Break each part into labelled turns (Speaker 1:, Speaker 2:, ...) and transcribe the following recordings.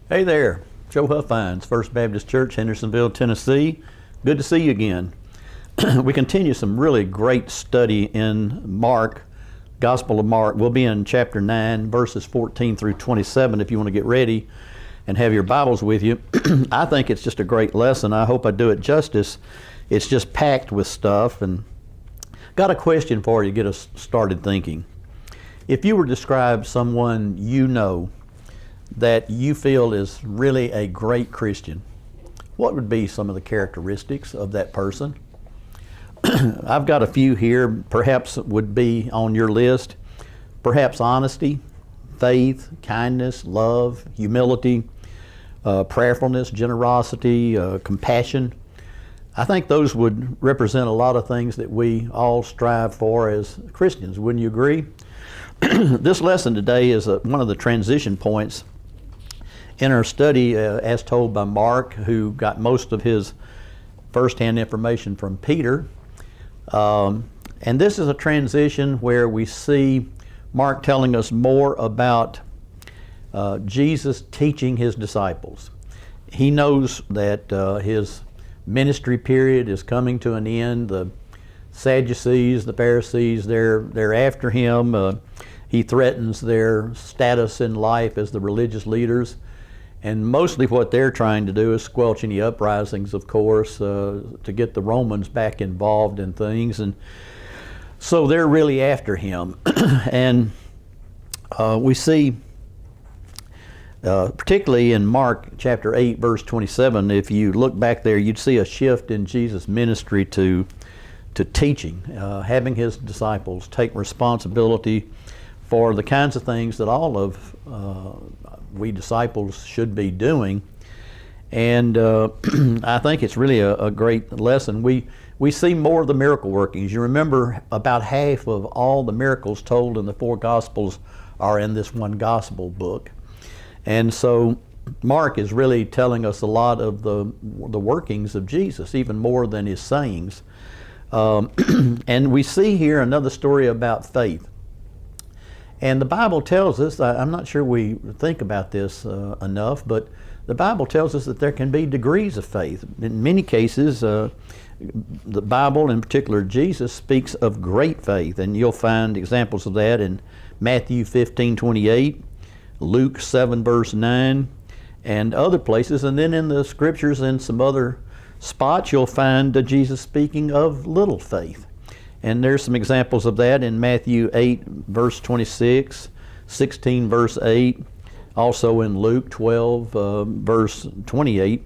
Speaker 1: Hey there, Joe Huffines, First Baptist Church, Hendersonville, Tennessee. Good to see you again. We continue some really great study in Mark, Gospel of Mark. We'll be in chapter 9, verses 14 through 27 if you want to get ready and have your Bibles with you. I think it's just a great lesson. I hope I do it justice. It's just packed with stuff, and got a question for you to get us started thinking. If you were to describe someone you know that you feel is really a great Christian, what would be some of the characteristics of that person? I've got a few here, perhaps would be on your list. Perhaps honesty, faith, kindness, love, humility, prayerfulness, generosity, compassion. I think those would represent a lot of things that we all strive for as Christians. Wouldn't you agree? This lesson today is one of the transition points in our study as told by Mark, who got most of his firsthand information from Peter. And this is a transition where we see Mark telling us more about Jesus teaching his disciples. He knows that his ministry period is coming to an end. The Sadducees, the Pharisees, they're after him. He threatens their status in life as the religious leaders. And mostly what they're trying to do is squelch any uprisings, of course, to get the Romans back involved in things. And so they're really after him. And we see, particularly in Mark chapter 8, verse 27, if you look back there, you'd see a shift in Jesus' ministry to teaching, having his disciples take responsibility for the kinds of things that all of we disciples should be doing. And I think it's really a great lesson. We see more of the miracle workings. You remember about half of all the miracles told in the four Gospels are in this one Gospel book. And so Mark is really telling us a lot of the workings of Jesus, even more than his sayings. And we see here another story about faith. And the Bible tells us, I'm not sure we think about this enough, but the Bible tells us that there can be degrees of faith. In many cases, the Bible, in particular Jesus, speaks of great faith, and you'll find examples of that in Matthew 15:28, Luke 7 verse 9, and other places. And then in the scriptures in some other spots, you'll find Jesus speaking of little faith. And there's some examples of that in Matthew 8, verse 26, 16, verse 8, also in Luke 12, verse 28.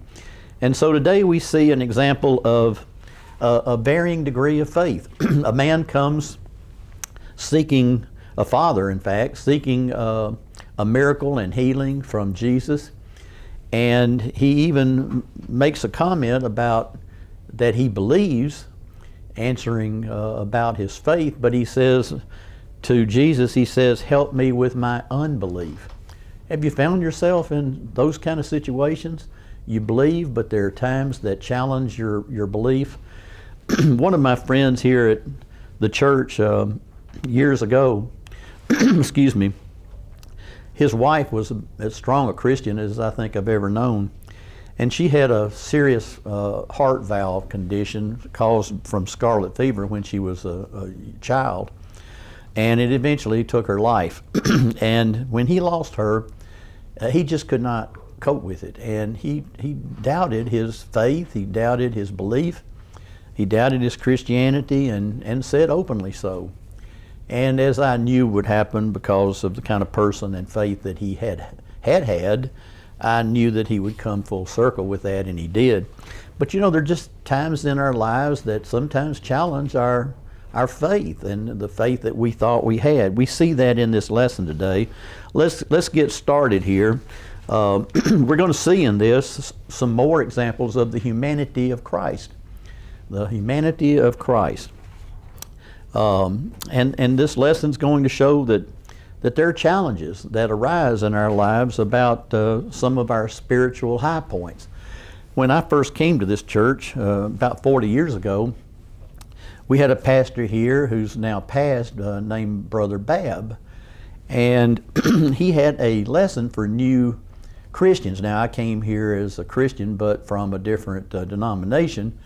Speaker 1: And so today we see an example of a varying degree of faith. A man comes seeking, a father in fact, seeking a miracle and healing from Jesus. And he even makes a comment about that he believes, answering about his faith, but he says to Jesus, he says, "Help me with my unbelief." Have you found yourself in those kind of situations? You believe, but there are times that challenge your belief. One of my friends here at the church years ago, excuse me, his wife was as strong a Christian as I think I've ever known. And she had a serious heart valve condition caused from scarlet fever when she was a child. And it eventually took her life. And when he lost her, he just could not cope with it. And he doubted his faith, he doubted his belief, he doubted his Christianity, and said openly so. And as I knew would happen because of the kind of person and faith that he had, I knew that he would come full circle with that, and he did. But you know, there are just times in our lives that sometimes challenge our faith and the faith that we thought we had. We see that in this lesson today. Let's get started here. We're going to see in this some more examples of the humanity of Christ. The humanity of Christ. And this lesson's going to show that there are challenges that arise in our lives about some of our spiritual high points. When I first came to this church about 40 years ago, we had a pastor here who's now passed named Brother Babb. And he had a lesson for new Christians. Now, I came here as a Christian, but from a different denomination,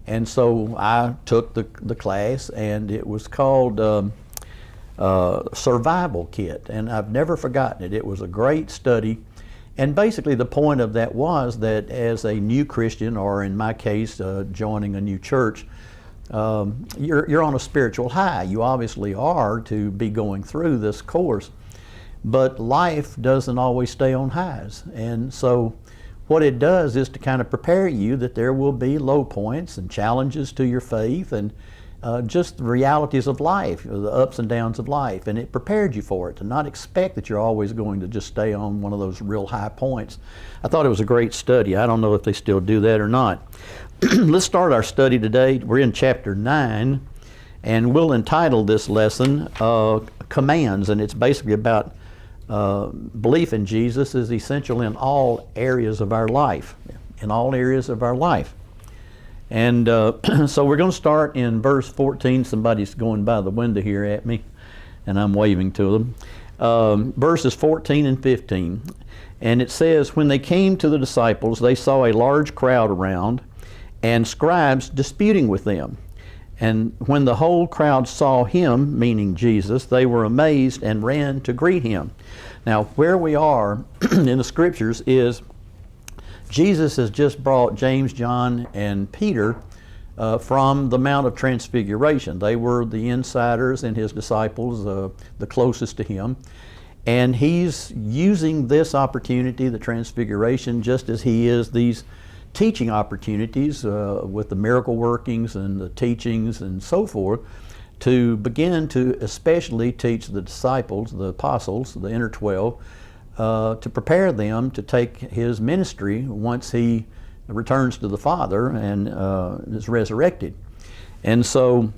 Speaker 1: and so I took the class, and it was called Survival Kit, and I've never forgotten it. It was a great study, and basically the point of that was that as a new Christian, or in my case, joining a new church, you're on a spiritual high. You obviously are to be going through this course, but life doesn't always stay on highs. And so what it does is to kind of prepare you that there will be low points and challenges to your faith, and just the realities of life, the ups and downs of life. And it prepared you for it, to not expect that you're always going to just stay on one of those real high points. I thought it was a great study. I don't know if they still do that or not. Let's start our study today. We're in chapter 9, and we'll entitle this lesson Commands, and it's basically about belief in Jesus is essential in all areas of our life, in all areas of our life. And so we're going to start in verse 14. Somebody's going by the window here at me, and I'm waving to them. Verses 14 and 15. And it says, when they came to the disciples, they saw a large crowd around, and scribes disputing with them. And when the whole crowd saw him, meaning Jesus, they were amazed and ran to greet him. Now, where we are in the scriptures is Jesus has just brought James, John, and Peter from the Mount of Transfiguration. They were the insiders and his disciples, the closest to him. And he's using this opportunity, the Transfiguration, just as he is these teaching opportunities with the miracle workings and the teachings and so forth, to begin to especially teach the disciples, the apostles, the inner 12, to prepare them to take his ministry once he returns to the Father and is resurrected. And so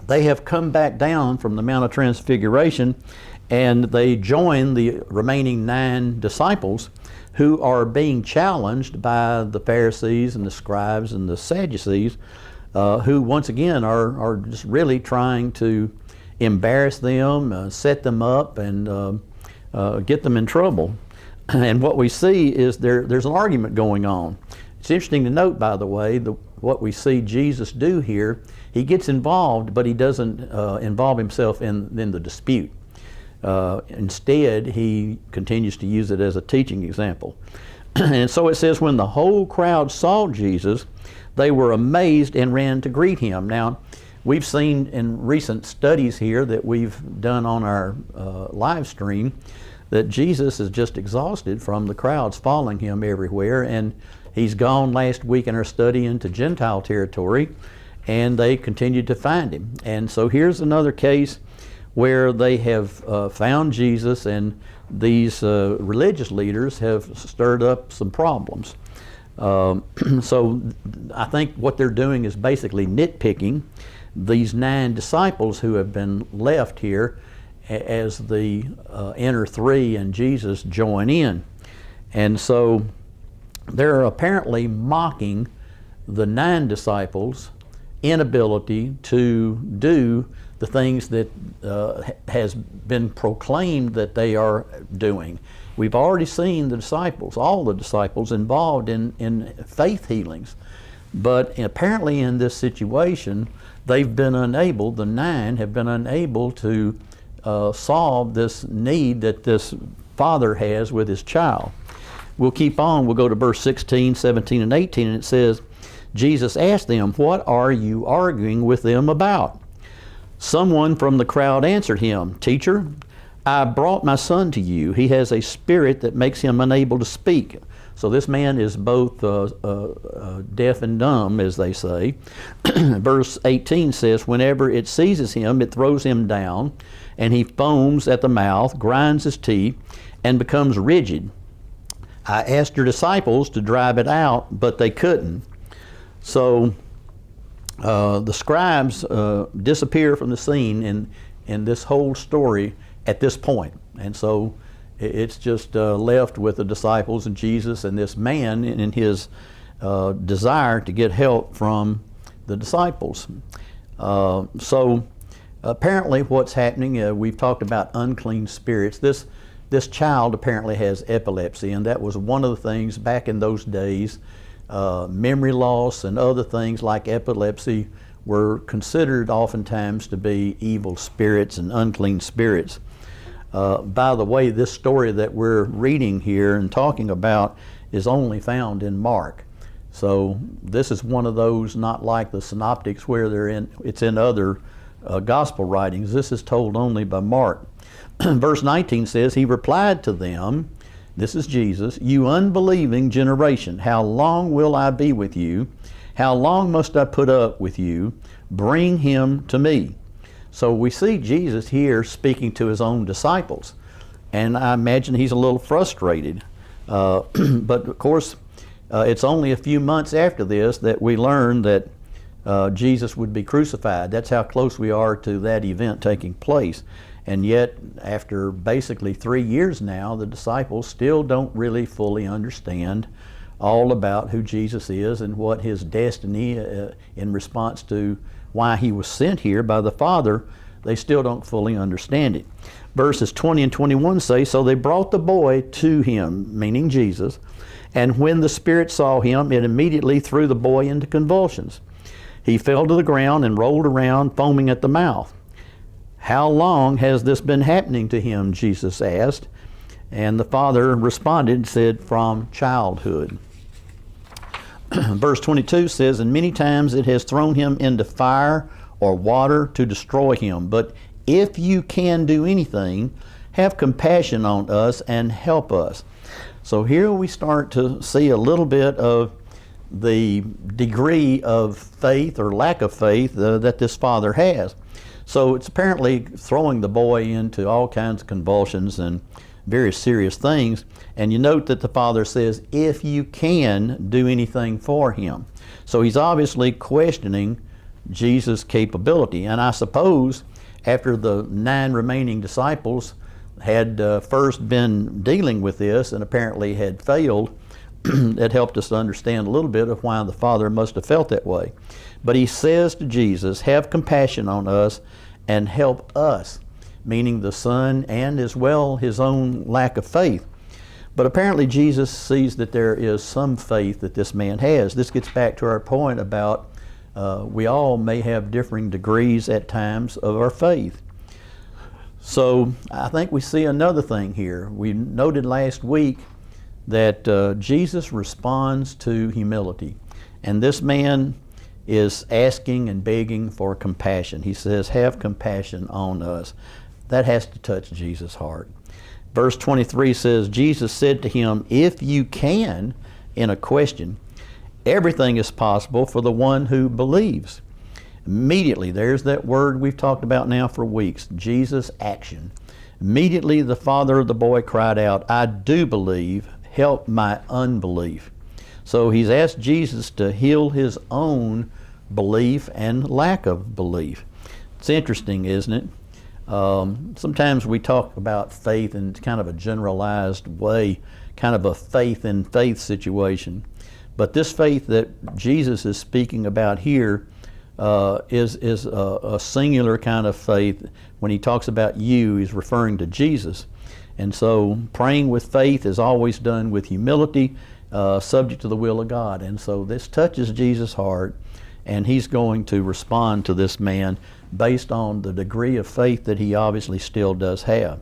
Speaker 1: they have come back down from the Mount of Transfiguration, and they join the remaining 9 disciples who are being challenged by the Pharisees and the scribes and the Sadducees, who once again are just really trying to embarrass them, set them up, and get them in trouble. And what we see is there's an argument going on. It's interesting to note, by the way, what we see Jesus do here. He gets involved, but he doesn't involve himself in the dispute. Instead, he continues to use it as a teaching example. And so it says, when the whole crowd saw Jesus, they were amazed and ran to greet him. Now, we've seen in recent studies here that we've done on our live stream that Jesus is just exhausted from the crowds following him everywhere, and he's gone last week in our study into Gentile territory, and they continued to find him. And so here's another case where they have found Jesus, and these religious leaders have stirred up some problems. So I think what they're doing is basically nitpicking these 9 disciples who have been left here as the inner 3 and Jesus join in. And so they're apparently mocking the 9 disciples' inability to do the things that has been proclaimed that they are doing. We've already seen the disciples, all the disciples, involved in faith healings. But apparently in this situation, they've been unable, the 9 have been unable to solve this need that this father has with his child. We'll keep on, we'll go to verse 16, 17, and 18, and it says, Jesus asked them, "What are you arguing with them about?" Someone from the crowd answered him, "Teacher, I brought my son to you. He has a spirit that makes him unable to speak." So this man is both deaf and dumb, as they say. Verse 18 says, "Whenever it seizes him, it throws him down, and he foams at the mouth, grinds his teeth, and becomes rigid. I asked your disciples to drive it out, but they couldn't." So the scribes disappear from the scene in this whole story at this point. And so it's just left with the disciples and Jesus and this man in his desire to get help from the disciples. So apparently what's happening, we've talked about unclean spirits. This this child apparently has epilepsy, and that was one of the things back in those days. Memory loss and other things like epilepsy were considered oftentimes to be evil spirits and unclean spirits. By the way, this story that we're reading here and talking about is only found in Mark. So this is one of those, not like the synoptics where it's in other gospel writings. This is told only by Mark. Verse 19 says, he replied to them, this is Jesus, you unbelieving generation, how long will I be with you? How long must I put up with you? Bring him to me. So we see Jesus here speaking to his own disciples, and I imagine he's a little frustrated. But of course, it's only a few months after this that we learn that Jesus would be crucified. That's how close we are to that event taking place. And yet, after basically 3 years now, the disciples still don't really fully understand all about who Jesus is and what his destiny in response to why he was sent here by the Father. They still don't fully understand it. Verses 20 and 21 say, so they brought the boy to him, meaning Jesus, and when the Spirit saw him, it immediately threw the boy into convulsions. He fell to the ground and rolled around, foaming at the mouth. How long has this been happening to him? Jesus asked. And the father responded and said, from childhood. Verse 22 says, and many times it has thrown him into fire or water to destroy him. But if you can do anything, have compassion on us and help us. So here we start to see a little bit of the degree of faith or lack of faith that this father has. So it's apparently throwing the boy into all kinds of convulsions and very serious things. And you note that the father says, if you can do anything for him. So he's obviously questioning Jesus' capability. And I suppose after the 9 remaining disciples had first been dealing with this and apparently had failed, it helped us to understand a little bit of why the Father must have felt that way. But he says to Jesus, have compassion on us and help us, meaning the Son and as well his own lack of faith. But apparently Jesus sees that there is some faith that this man has. This gets back to our point about we all may have differing degrees at times of our faith. So I think we see another thing here. We noted last week that Jesus responds to humility. And this man is asking and begging for compassion. He says, have compassion on us. That has to touch Jesus' heart. Verse 23 says, Jesus said to him, if you can, in a question, everything is possible for the one who believes. Immediately, there's that word we've talked about now for weeks, Jesus' action. Immediately the father of the boy cried out, I do believe, help my unbelief. So he's asked Jesus to heal his own belief and lack of belief. It's interesting, isn't it? Sometimes we talk about faith in kind of a generalized way, kind of a faith in faith situation. But this faith that Jesus is speaking about here is a singular kind of faith. When he talks about you, he's referring to Jesus. And so praying with faith is always done with humility, subject to the will of God. And so this touches Jesus' heart, and he's going to respond to this man based on the degree of faith that he obviously still does have.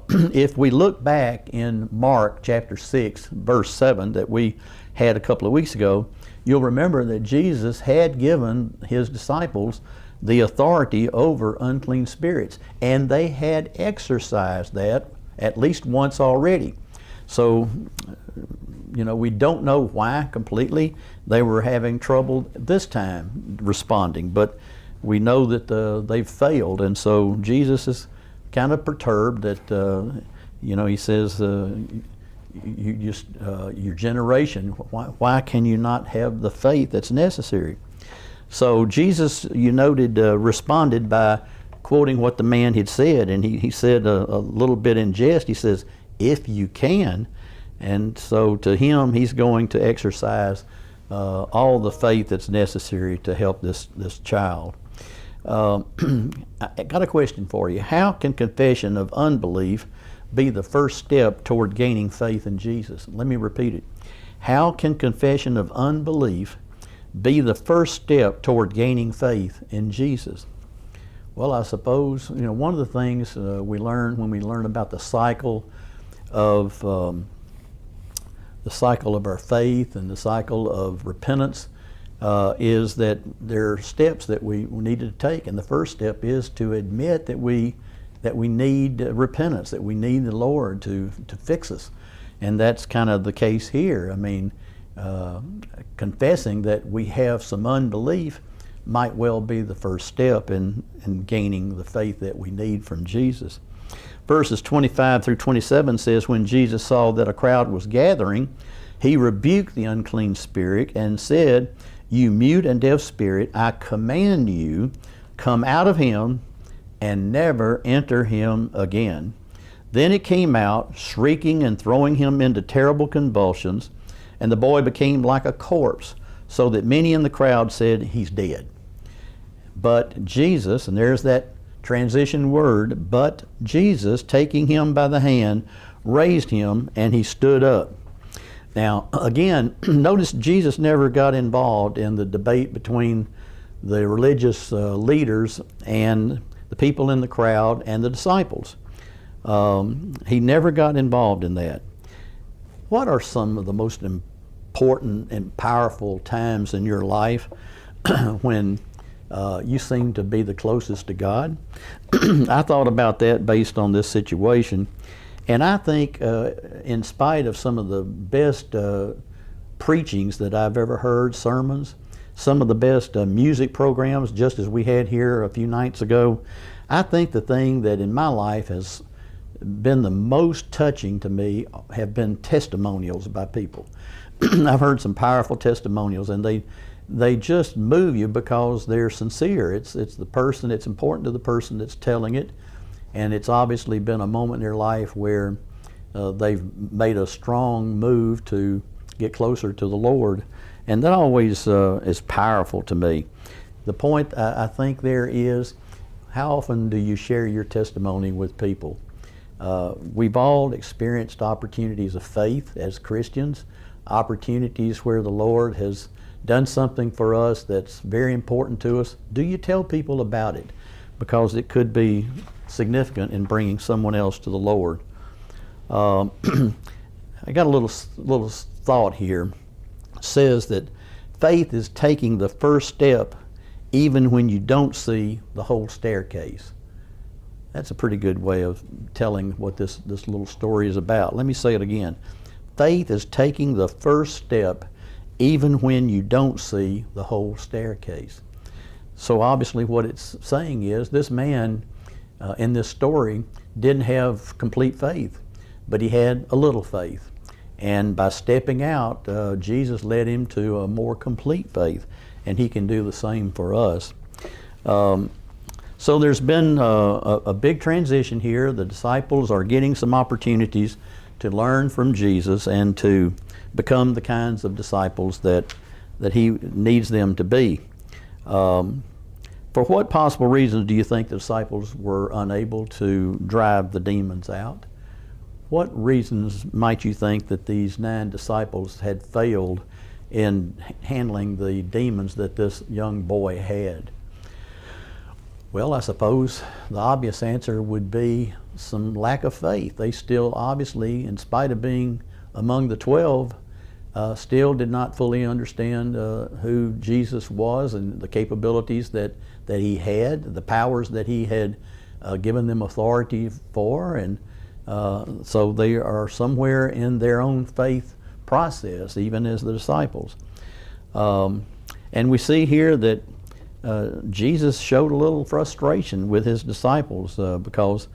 Speaker 1: If we look back in Mark chapter 6, verse 7 that we had a couple of weeks ago, you'll remember that Jesus had given his disciples the authority over unclean spirits, and they had exercised that at least once already. So, we don't know why completely they were having trouble this time responding, but we know that they've failed, and so Jesus is kind of perturbed that, he says, your generation, why can you not have the faith that's necessary? So Jesus, you noted, responded by quoting what the man had said, and he said a little bit in jest, he says, if you can. And so to him, he's going to exercise all the faith that's necessary to help this child. I got a question for you. How can confession of unbelief be the first step toward gaining faith in Jesus? Let me repeat it. How can confession of unbelief be the first step toward gaining faith in Jesus? Well, I suppose, one of the things we learn when we learn about the cycle of our faith and the cycle of repentance is that there are steps that we need to take, and the first step is to admit that we need repentance, that we need the Lord to fix us, and that's kind of the case here. I mean, confessing that we have some unbelief might well be the first step in gaining the faith that we need from Jesus. Verses 25 through 27 says, when Jesus saw that a crowd was gathering, he rebuked the unclean spirit and said, you mute and deaf spirit, I command you, come out of him and never enter him again. Then it came out, shrieking and throwing him into terrible convulsions, and the boy became like a corpse, so that many in the crowd said, he's dead. But Jesus, and there's that transition word, but Jesus, taking him by the hand, raised him, and he stood up. Now, again, notice Jesus never got involved in the debate between the religious leaders and the people in the crowd and the disciples. He never got involved in that. What are some of the most important and powerful times in your life when you seem to be the closest to God? I thought about that based on this situation, and I think in spite of some of the best preachings that I've ever heard, sermons, some of the best music programs, just as we had here a few nights ago, I think the thing that in my life has been the most touching to me have been testimonials by people. I've heard some powerful testimonials, and they just move you because they're sincere. It's the person, it's important to the person that's telling it, and it's obviously been a moment in their life where they've made a strong move to get closer to the Lord, and that always is powerful to me. The point I think there is, how often do you share your testimony with people? We've all experienced opportunities of faith as Christians, opportunities where the Lord has done something for us that's very important to us. Do you tell people about it? Because it could be significant in bringing someone else to the Lord. I got a little thought here. It says that faith is taking the first step even when you don't see the whole staircase. That's a pretty good way of telling what this little story is about. Let me say it again. Faith is taking the first step even when you don't see the whole staircase. So obviously what it's saying is this man in this story didn't have complete faith, but he had a little faith. And by stepping out, Jesus led him to a more complete faith, and he can do the same for us. So there's been a big transition here. The disciples are getting some opportunities to learn from Jesus and to become the kinds of disciples that he needs them to be. For what possible reasons do you think the disciples were unable to drive the demons out? What reasons might you think that these 9 disciples had failed in handling the demons that this young boy had? Well, I suppose the obvious answer would be some lack of faith. They still obviously, in spite of being among the 12, still did not fully understand who Jesus was and the capabilities that he had, the powers that he had given them authority for, and so they are somewhere in their own faith process, even as the disciples. And we see here that Jesus showed a little frustration with his disciples because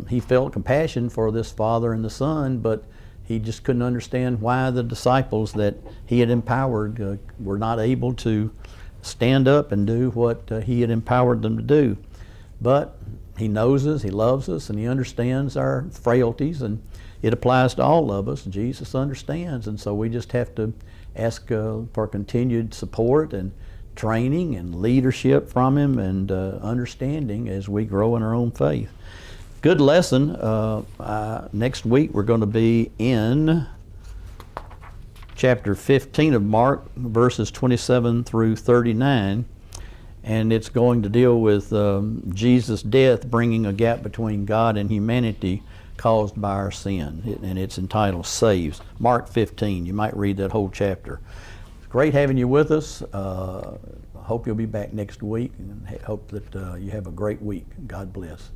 Speaker 1: he felt compassion for this father and the son, but he just couldn't understand why the disciples that he had empowered were not able to stand up and do what he had empowered them to do. But he knows us, he loves us, and he understands our frailties, and it applies to all of us. Jesus understands, and so we just have to ask for continued support and training and leadership from him and understanding as we grow in our own faith. Good lesson. Next week we're going to be in chapter 15 of Mark, verses 27 through 39. And it's going to deal with Jesus' death bringing a gap between God and humanity caused by our sin. And it's entitled Saves. Mark 15. You might read that whole chapter. It's great having you with us. I hope you'll be back next week, and hope that you have a great week. God bless.